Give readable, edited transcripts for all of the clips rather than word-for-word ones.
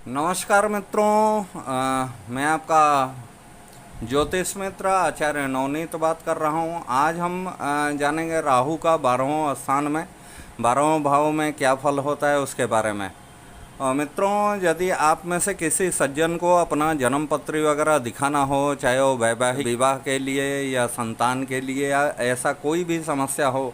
नमस्कार मित्रों, मैं आपका ज्योतिष मित्र आचार्य नवनीत बात कर रहा हूं। आज हम जानेंगे राहु का 12वें स्थान में 12वें भाव में क्या फल होता है उसके बारे में। मित्रों, यदि आप में से किसी सज्जन को अपना जन्म पत्री वगैरह दिखाना हो, चाहे वो वैवाहिक विवाह के लिए या संतान के लिए या ऐसा कोई भी समस्या हो,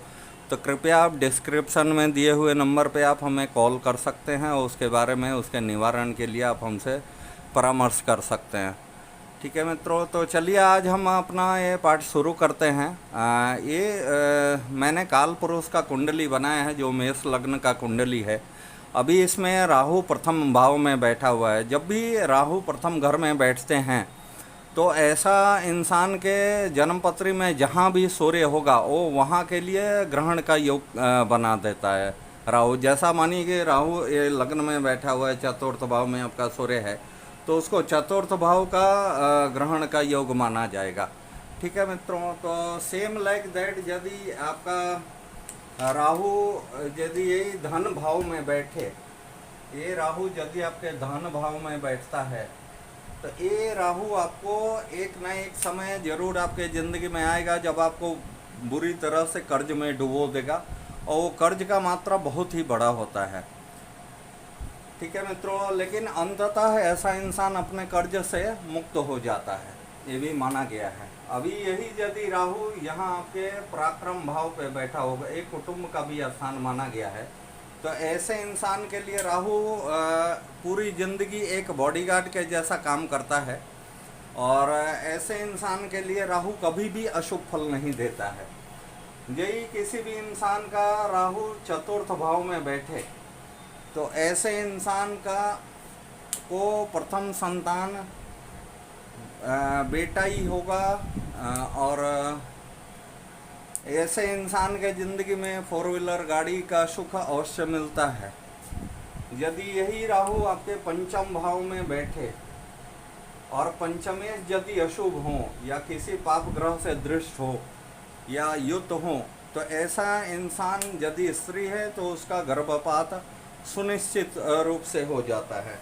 तो कृपया आप डिस्क्रिप्शन में दिए हुए नंबर पे आप हमें कॉल कर सकते हैं और उसके बारे में उसके निवारण के लिए आप हमसे परामर्श कर सकते हैं। ठीक है मित्रों, तो चलिए आज हम अपना ये पाठ शुरू करते हैं। मैंने काल पुरुष का कुंडली बनाया है, जो मेष लग्न का कुंडली है। अभी इसमें राहु प्रथम भाव में बैठा हुआ है। जब भी राहु प्रथम घर में बैठते हैं तो ऐसा इंसान के जन्मपत्री में जहाँ भी सूर्य होगा वो वहाँ के लिए ग्रहण का योग बना देता है राहु। जैसा मानिए कि राहु ये लग्न में बैठा हुआ है, चतुर्थ भाव में आपका सूर्य है, तो उसको चतुर्थ भाव का ग्रहण का योग माना जाएगा। ठीक है मित्रों, तो सेम लाइक दैट यदि आपका राहु यदि यही धन भाव में बैठे, ये राहु यदि आपके धन भाव में बैठता है तो ये राहु आपको एक ना एक समय जरूर आपके ज़िंदगी में आएगा जब आपको बुरी तरह से कर्ज में डुबो देगा, और वो कर्ज का मात्रा बहुत ही बड़ा होता है। ठीक है मित्रों, लेकिन अंततः ऐसा इंसान अपने कर्ज से मुक्त हो जाता है, ये भी माना गया है। अभी यही यदि राहु यहाँ आपके पराक्रम भाव पे बैठा होगा, एक कुटुंब का भी स्थान माना गया है, तो ऐसे इंसान के लिए राहु पूरी ज़िंदगी एक बॉडीगार्ड के जैसा काम करता है, और ऐसे इंसान के लिए राहु कभी भी अशुभ फल नहीं देता है। यही किसी भी इंसान का राहु चतुर्थ भाव में बैठे तो ऐसे इंसान का को प्रथम संतान बेटा ही होगा, और ऐसे इंसान के ज़िंदगी में फोर व्हीलर गाड़ी का सुख अवश्य मिलता है। यदि यही राहु आपके पंचम भाव में बैठे और पंचमेश यदि अशुभ हो या किसी पाप ग्रह से दृष्ट हो या युत हो, तो ऐसा इंसान यदि स्त्री है तो उसका गर्भपात सुनिश्चित रूप से हो जाता है।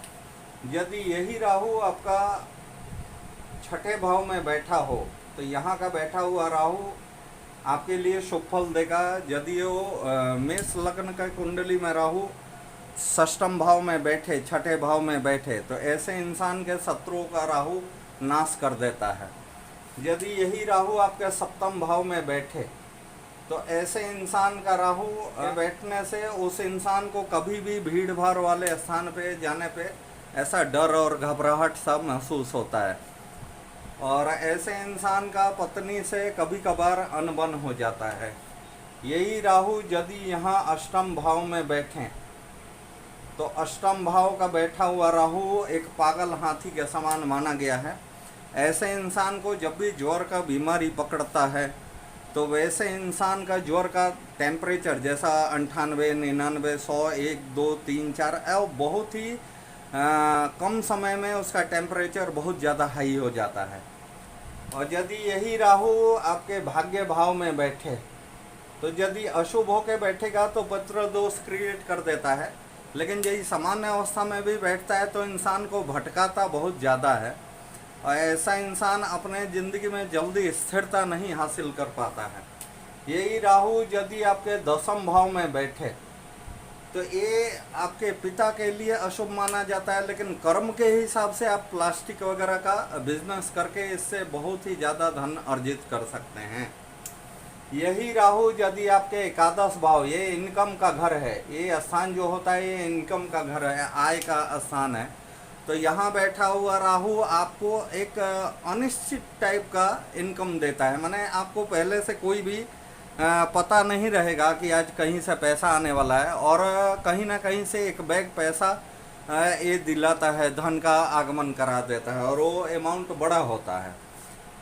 यदि यही राहु आपका छठे भाव में बैठा हो तो यहाँ का बैठा हुआ राहु आपके लिए शुभ फल देगा। यदि वो मेष लग्न का कुंडली में राहु षष्ठम भाव में बैठे, छठे भाव में बैठे, तो ऐसे इंसान के शत्रुओं का राहु नाश कर देता है। यदि यही राहु आपके सप्तम भाव में बैठे तो ऐसे इंसान का राहु बैठने से उस इंसान को कभी भी भीड़ भाड़ वाले स्थान पे जाने पे ऐसा डर और घबराहट सब महसूस होता है, और ऐसे इंसान का पत्नी से कभी कभार अनबन हो जाता है। यही राहु यदि यहाँ अष्टम भाव में बैठें तो अष्टम भाव का बैठा हुआ राहु एक पागल हाथी के समान माना गया है। ऐसे इंसान को जब भी ज्वर का बीमारी पकड़ता है तो वैसे इंसान का ज्वर का टेम्परेचर जैसा 98, 99, 100, 1, 2, 3, 4 बहुत ही कम समय में उसका टेम्परेचर बहुत ज़्यादा हाई हो जाता है। और यदि यही राहु आपके भाग्य भाव में बैठे तो यदि अशुभ होकर बैठेगा तो पत्र दोष क्रिएट कर देता है, लेकिन यदि सामान्य अवस्था में भी बैठता है तो इंसान को भटकाता बहुत ज़्यादा है, और ऐसा इंसान अपने ज़िंदगी में जल्दी स्थिरता नहीं हासिल कर पाता है। यही राहु यदि आपके दसम भाव में बैठे तो ये आपके पिता के लिए अशुभ माना जाता है, लेकिन कर्म के हिसाब से आप प्लास्टिक वगैरह का बिजनेस करके इससे बहुत ही ज़्यादा धन अर्जित कर सकते हैं। यही राहु यदि आपके एकादश भाव, ये इनकम का घर है, ये स्थान जो होता है ये इनकम का घर है, आय का स्थान है, तो यहाँ बैठा हुआ राहु आपको एक अनिश्चित टाइप का इनकम देता है। माने आपको पहले से कोई भी पता नहीं रहेगा कि आज कहीं से पैसा आने वाला है, और कहीं ना कहीं से एक बैग पैसा ये दिलाता है, धन का आगमन करा देता है, और वो अमाउंट बड़ा होता है।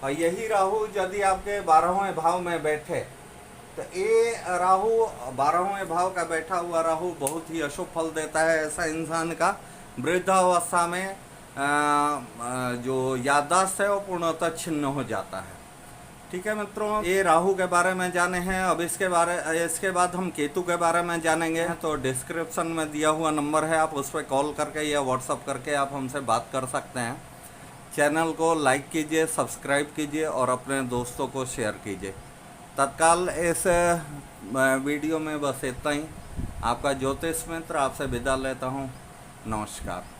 और यही राहु यदि आपके 12वें भाव में बैठे तो ये राहु 12वें भाव का बैठा हुआ राहु बहुत ही अशुभ फल देता है। ऐसा इंसान का वृद्धावस्था में जो याददाश्त है वो पूर्णतः छिन्न हो जाता है। ठीक है मित्रों, ये राहु के बारे में जाने हैं। अब इसके बाद हम केतु के बारे में जानेंगे। तो डिस्क्रिप्शन में दिया हुआ नंबर है, आप उस पर कॉल करके या व्हाट्सअप करके आप हमसे बात कर सकते हैं। चैनल को लाइक कीजिए, सब्सक्राइब कीजिए और अपने दोस्तों को शेयर कीजिए। तत्काल इस वीडियो में बस इतना ही। आपका ज्योतिष मित्र आपसे विदा लेता हूँ। नमस्कार।